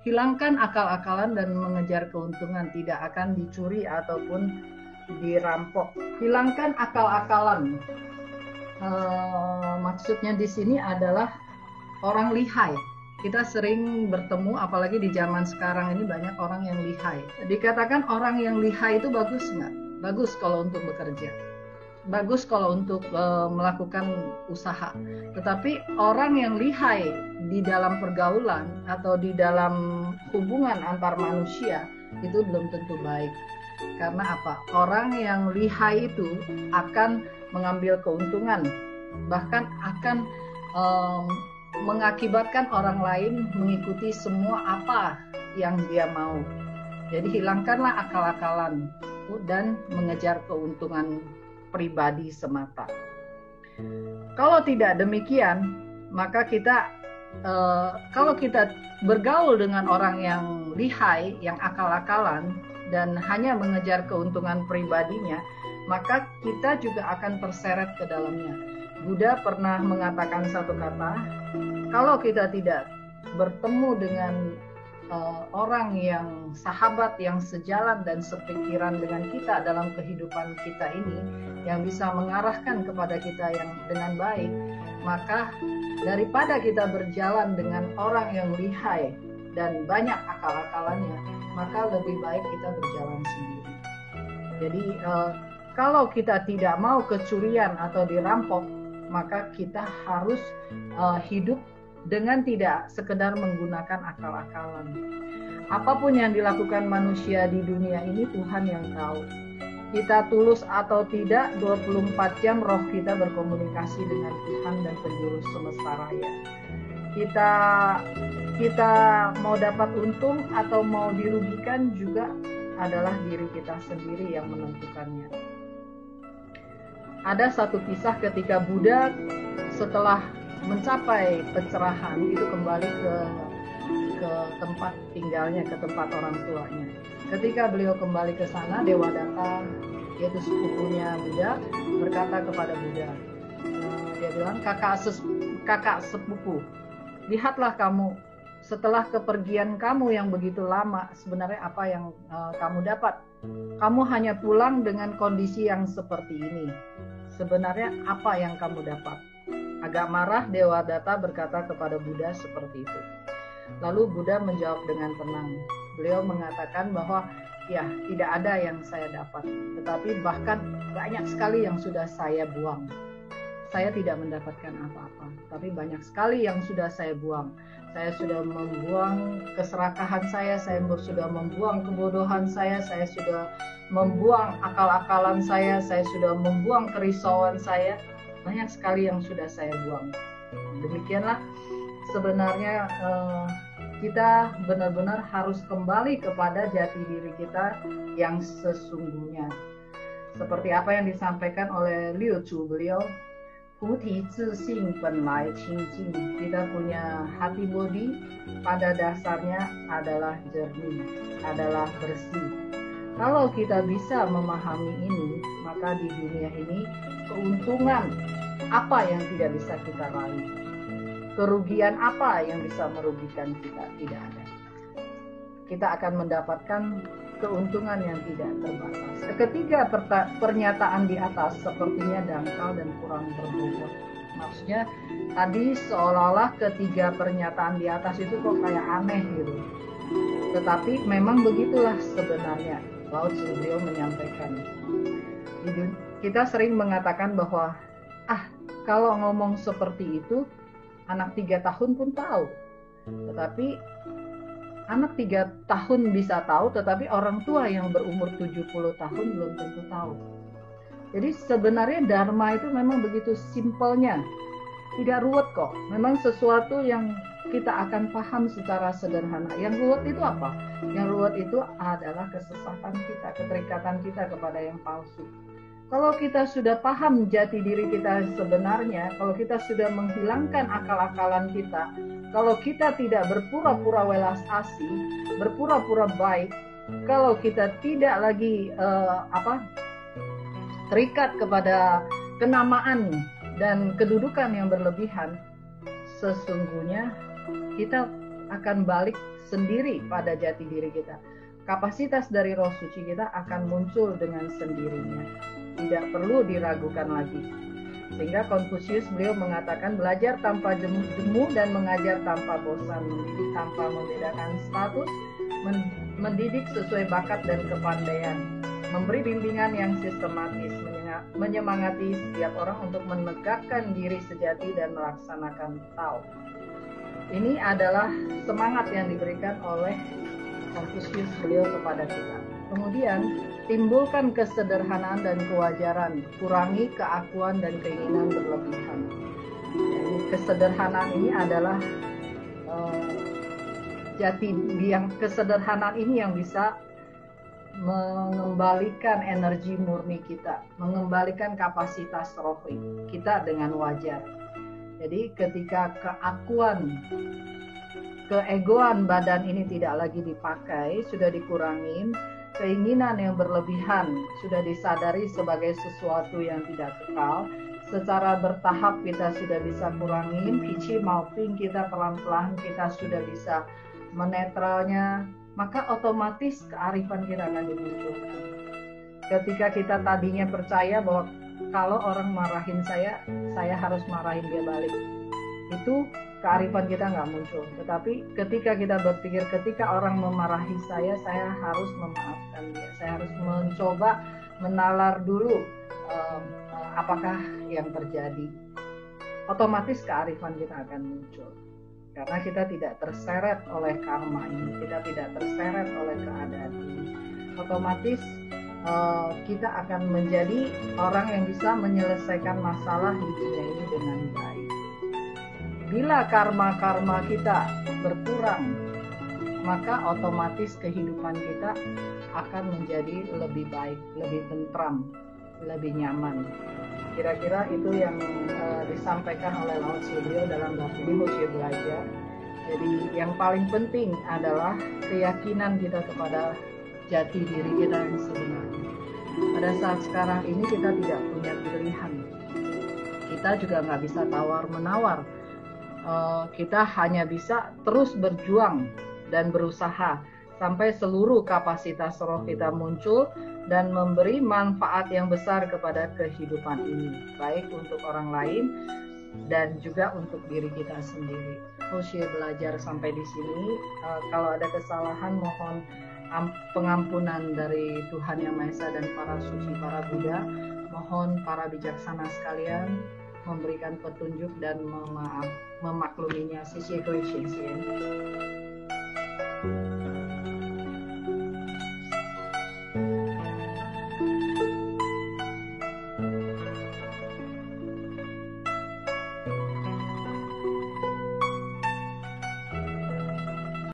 Hilangkan akal-akalan dan mengejar keuntungan, tidak akan dicuri ataupun dirampok. Hilangkan akal-akalan. Maksudnya di sini adalah orang lihai. Kita sering bertemu, apalagi di zaman sekarang ini banyak orang yang lihai. Dikatakan orang yang lihai itu bagus nggak? Bagus kalau untuk bekerja. Bagus kalau untuk melakukan usaha. Tetapi orang yang lihai di dalam pergaulan atau di dalam hubungan antar manusia itu belum tentu baik. Karena apa? Orang yang lihai itu akan mengambil keuntungan, bahkan akan mengakibatkan orang lain mengikuti semua apa yang dia mau. Jadi hilangkanlah akal-akalan dan mengejar keuntungan pribadi semata. Kalau tidak demikian, maka kalau kita bergaul dengan orang yang lihai, yang akal-akalan, dan hanya mengejar keuntungan pribadinya, maka kita juga akan terseret ke dalamnya. Buddha pernah mengatakan satu kata, kalau kita tidak bertemu dengan orang yang sahabat, yang sejalan dan sepikiran dengan kita dalam kehidupan kita ini, yang bisa mengarahkan kepada kita yang dengan baik, maka daripada kita berjalan dengan orang yang lihai dan banyak akal-akalannya, maka lebih baik kita berjalan sendiri. Jadi kalau kita tidak mau kecurian atau dirampok, maka kita harus hidup dengan tidak sekedar menggunakan akal-akalan. Apapun yang dilakukan manusia di dunia ini, Tuhan yang tahu. Kita tulus atau tidak, 24 jam roh kita berkomunikasi dengan Tuhan dan penjuru semesta raya. Kita mau dapat untung atau mau dirugikan juga adalah diri kita sendiri yang menentukannya. Ada satu kisah ketika Buddha setelah mencapai pencerahan itu kembali ke tempat tinggalnya, ke tempat orang tuanya. Ketika beliau kembali ke sana, Dewadatta, yaitu sepupunya Buddha, berkata kepada Buddha, dia bilang, kakak sepupu, lihatlah kamu setelah kepergian kamu yang begitu lama, sebenarnya apa yang kamu dapat? Kamu hanya pulang dengan kondisi yang seperti ini. Sebenarnya apa yang kamu dapat? Agak marah, Dewadatta berkata kepada Buddha seperti itu. Lalu Buddha menjawab dengan tenang. Beliau mengatakan bahwa ya, tidak ada yang saya dapat, tetapi bahkan banyak sekali yang sudah saya buang. Saya tidak mendapatkan apa-apa, tapi banyak sekali yang sudah saya buang. Saya sudah membuang keserakahan saya sudah membuang kebodohan saya sudah membuang akal-akalan saya sudah membuang kerisauan saya. Banyak sekali yang sudah saya buang. Demikianlah sebenarnya kita benar-benar harus kembali kepada jati diri kita yang sesungguhnya. Seperti apa yang disampaikan oleh Liu Chu, beliau, Puti Zixing Penlai Qingjing. Kita punya hati bodi, pada dasarnya adalah jernih, adalah bersih. Kalau kita bisa memahami ini, maka di dunia ini keuntungan apa yang tidak bisa kita raih? Kerugian apa yang bisa merugikan kita? Tidak ada. Kita akan mendapatkan keuntungan yang tidak terbatas. Ketiga pernyataan di atas sepertinya dangkal dan kurang berbobot. Maksudnya tadi seolah-olah ketiga pernyataan di atas itu kok kayak aneh gitu. Tetapi memang begitulah sebenarnya. Lao Tzu beliau menyampaikan. Kita sering mengatakan bahwa kalau ngomong seperti itu anak 3 tahun pun tahu. Tetapi anak 3 tahun bisa tahu, tetapi orang tua yang berumur 70 tahun belum tentu tahu. Jadi sebenarnya Dharma itu memang begitu simpelnya. Tidak ruwet kok. Memang sesuatu yang kita akan paham secara sederhana. Yang ruwet itu apa? Yang ruwet itu adalah kesesatan kita, keterikatan kita kepada yang palsu. Kalau kita sudah paham jati diri kita sebenarnya, kalau kita sudah menghilangkan akal-akalan kita, kalau kita tidak berpura-pura welas asih, berpura-pura baik, kalau kita tidak lagi terikat kepada kenamaan dan kedudukan yang berlebihan, sesungguhnya kita akan balik sendiri pada jati diri kita. Kapasitas dari roh suci kita akan muncul dengan sendirinya, tidak perlu diragukan lagi. Sehingga Konfusius beliau mengatakan, belajar tanpa jemu dan mengajar tanpa bosan, mendidik tanpa membedakan status, mendidik sesuai bakat dan kepandaian, memberi bimbingan yang sistematis, menyemangati setiap orang untuk menegakkan diri sejati dan melaksanakan tao. Ini adalah semangat yang diberikan oleh Konfusius beliau kepada kita. Kemudian timbulkan kesederhanaan dan kewajaran, kurangi keakuan dan keinginan berlebihan. Jadi kesederhanaan ini adalah kesederhanaan ini yang bisa mengembalikan energi murni kita, mengembalikan kapasitas roh kita dengan wajar. Jadi ketika keakuan, keegoan badan ini tidak lagi dipakai, sudah dikurangin, keinginan yang berlebihan sudah disadari sebagai sesuatu yang tidak kekal, secara bertahap kita sudah bisa kurangin, pici mauping kita pelan-pelan kita sudah bisa menetralnya, maka otomatis kearifan kita akan dimunculkan. Ketika kita tadinya percaya bahwa kalau orang marahin saya harus marahin dia balik, itu kearifan kita nggak muncul. Tetapi ketika kita berpikir, ketika orang memarahi saya harus memaafkan dia, saya harus mencoba menalar dulu apakah yang terjadi, otomatis kearifan kita akan muncul. Karena kita tidak terseret oleh karma ini, kita tidak terseret oleh keadaan ini, otomatis kita akan menjadi orang yang bisa menyelesaikan masalah di dunia ini dengan baik. Bila karma-karma kita berkurang, maka otomatis kehidupan kita akan menjadi lebih baik, lebih tentram, lebih nyaman. Kira-kira itu yang disampaikan oleh Lao Tzu beliau dalam bab ini, Hoshie Belajar. Jadi yang paling penting adalah keyakinan kita kepada jati diri kita yang sebenarnya. Pada saat sekarang ini kita tidak punya pilihan. Kita juga nggak bisa tawar-menawar. Kita hanya bisa terus berjuang dan berusaha sampai seluruh kapasitas roh kita muncul dan memberi manfaat yang besar kepada kehidupan ini, baik untuk orang lain dan juga untuk diri kita sendiri. Hoshie Belajar sampai di sini. Kalau ada kesalahan, mohon pengampunan dari Tuhan Yang Maha Esa dan para suci, para Buddha. Mohon para bijaksana sekalian memberikan petunjuk dan memakluminya. Sisi